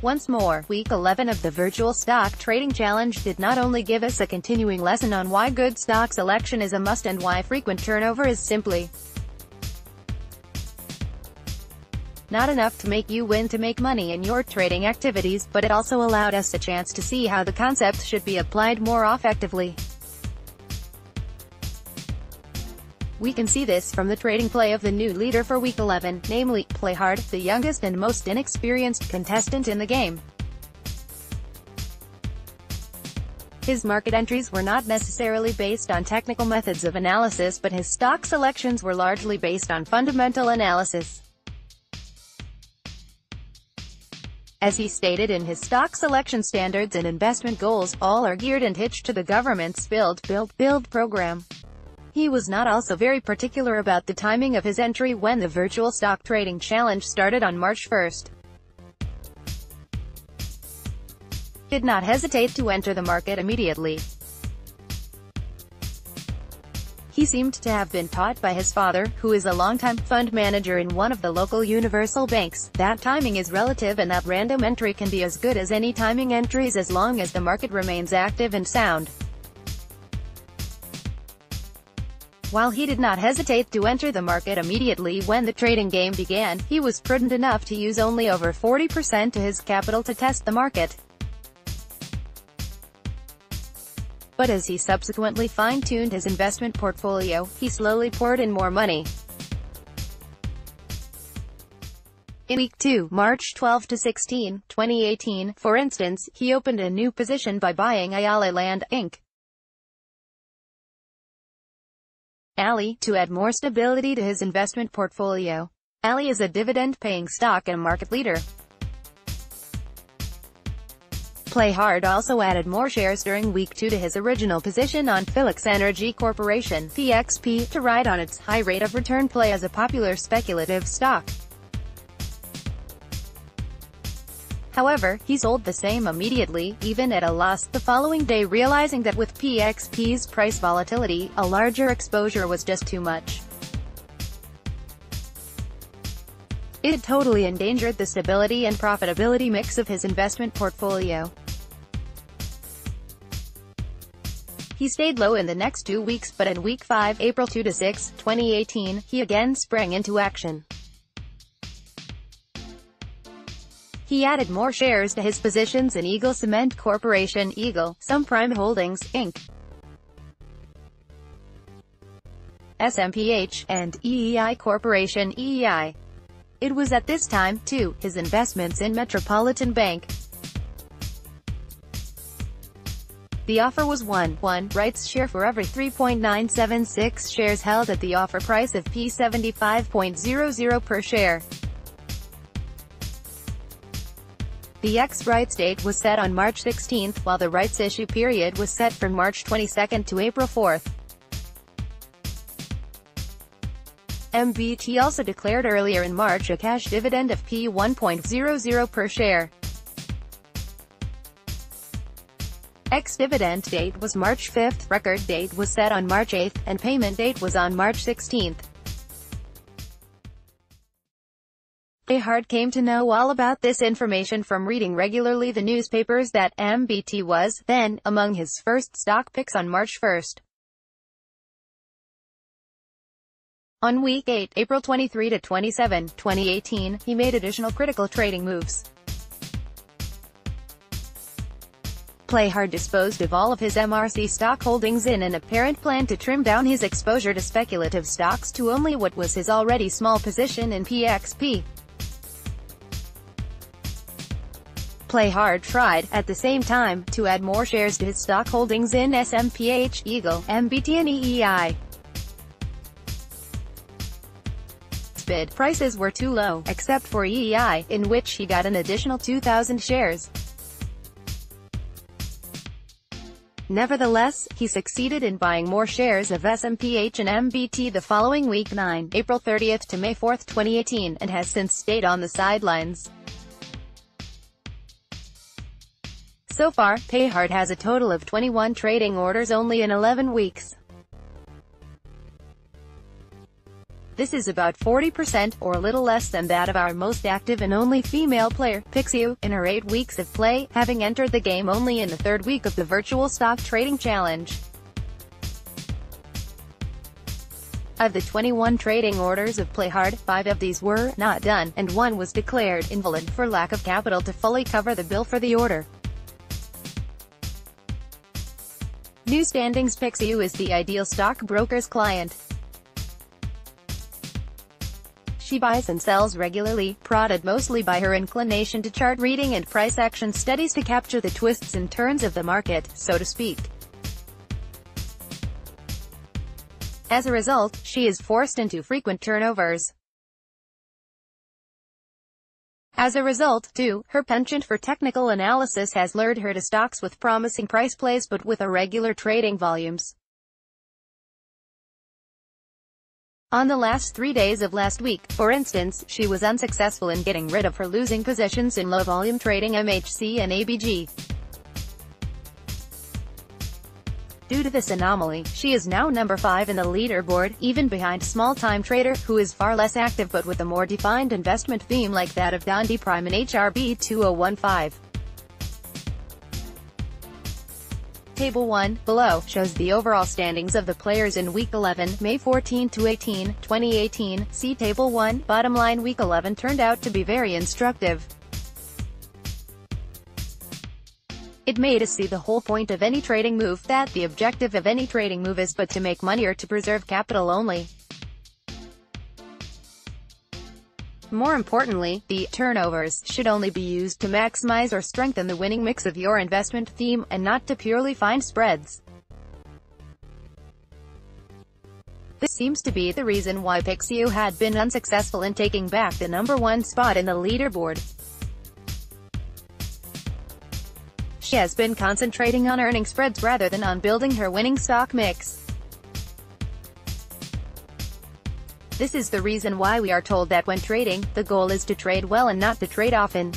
Once more, Week 11 of the Virtual Stock Trading Challenge did not only give us a continuing lesson on why good stock selection is a must and why frequent turnover is simply not enough to make you win to make money in your trading activities, but it also allowed us a chance to see how the concept should be applied more effectively. We can see this from the trading play of the new leader for Week 11, namely, Play Hard, the youngest and most inexperienced contestant in the game. His market entries were not necessarily based on technical methods of analysis, but his stock selections were largely based on fundamental analysis. As he stated in his stock selection standards and investment goals, all are geared and hitched to the government's Build program. He was not also very particular about the timing of his entry when the Virtual Stock Trading Challenge started on March 1st. He did not hesitate to enter the market immediately. He seemed to have been taught by his father, who is a longtime fund manager in one of the local universal banks, that timing is relative and that random entry can be as good as any timing entries as long as the market remains active and sound. While he did not hesitate to enter the market immediately when the trading game began, he was prudent enough to use only over 40% of his capital to test the market. But as he subsequently fine-tuned his investment portfolio, he slowly poured in more money. In Week 2, March 12 to 16, 2018, for instance, he opened a new position by buying Ayala Land, Inc. Ali, to add more stability to his investment portfolio. Ali is a dividend-paying stock and a market leader. Play Hard also added more shares during Week 2 to his original position on Phillips Energy Corporation, PXP, to ride on its high rate of return play as a popular speculative stock. However, he sold the same immediately, even at a loss, the following day, realizing that with PXP's price volatility, a larger exposure was just too much. It totally endangered the stability and profitability mix of his investment portfolio. He stayed low in the next 2 weeks, but in Week 5, April 2 to 6, 2018, he again sprang into action. He added more shares to his positions in Eagle Cement Corporation, Eagle, Some Prime Holdings, Inc., SMPH, and EEI Corporation, EEI. It was at this time, too, his investments in Metropolitan Bank. The offer was 1 rights share for every 3.976 shares held at the offer price of P75.00 per share. The ex-rights date was set on March 16, while the rights issue period was set from March 22 to April 4. MBT also declared earlier in March a cash dividend of P1.00 per share. Ex-dividend date was March 5, record date was set on March 8, and payment date was on March 16. Play Hard came to know all about this information from reading regularly the newspapers that MBT was, then, among his first stock picks on March 1. On Week 8, April 23 to 27, 2018, he made additional critical trading moves. Play Hard disposed of all of his MRC stock holdings in an apparent plan to trim down his exposure to speculative stocks to only what was his already small position in PXP. Play Hard tried, at the same time, to add more shares to his stock holdings in SMPH, Eagle, MBT and EEI. Bid prices were too low, except for EEI, in which he got an additional 2,000 shares. Nevertheless, he succeeded in buying more shares of SMPH and MBT the following week 9, April 30 to May 4, 2018, and has since stayed on the sidelines. So far, Play Hard has a total of 21 trading orders only in 11 weeks. This is about 40%, or a little less than that of our most active and only female player, Pixiu, in her 8 weeks of play, having entered the game only in the 3rd week of the virtual stock trading challenge. Of the 21 trading orders of Play Hard, 5 of these were not done, and 1 was declared invalid for lack of capital to fully cover the bill for the order. New standings: Pixiu is the ideal stockbroker's client. She buys and sells regularly, prodded mostly by her inclination to chart reading and price action studies to capture the twists and turns of the market, so to speak. As a result, she is forced into frequent turnovers. As a result, too, her penchant for technical analysis has lured her to stocks with promising price plays but with irregular trading volumes. On the last 3 days of last week, for instance, she was unsuccessful in getting rid of her losing positions in low-volume trading MHC and ABG. Due to this anomaly, she is now number 5 in the leaderboard, even behind small-time trader, who is far less active but with a more defined investment theme like that of Dondi Prime in HRB 2015. Table 1, below, shows the overall standings of the players in Week 11, May 14 to 18, 2018. See Table 1. Bottom line: Week 11 turned out to be very instructive. It made us see the whole point of any trading move, that the objective of any trading move is but to make money or to preserve capital only. More importantly, the turnovers should only be used to maximize or strengthen the winning mix of your investment theme, and not to purely find spreads. This seems to be the reason why Pixiu had been unsuccessful in taking back the #1 spot in the leaderboard. She has been concentrating on earning spreads rather than on building her winning stock mix. This is the reason why we are told that when trading, the goal is to trade well and not to trade often.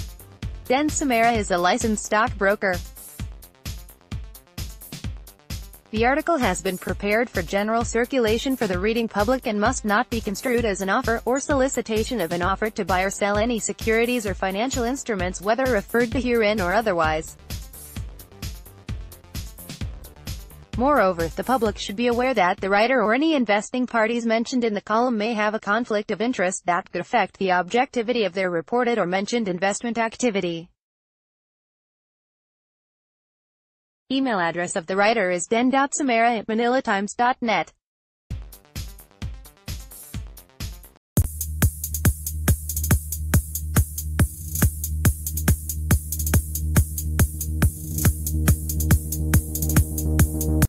Den Samara is a licensed stockbroker. The article has been prepared for general circulation for the reading public and must not be construed as an offer, or solicitation of an offer to buy or sell any securities or financial instruments, whether referred to herein or otherwise. Moreover, the public should be aware that the writer or any investing parties mentioned in the column may have a conflict of interest that could affect the objectivity of their reported or mentioned investment activity. Email address of the writer is den.samara@manilatimes.net.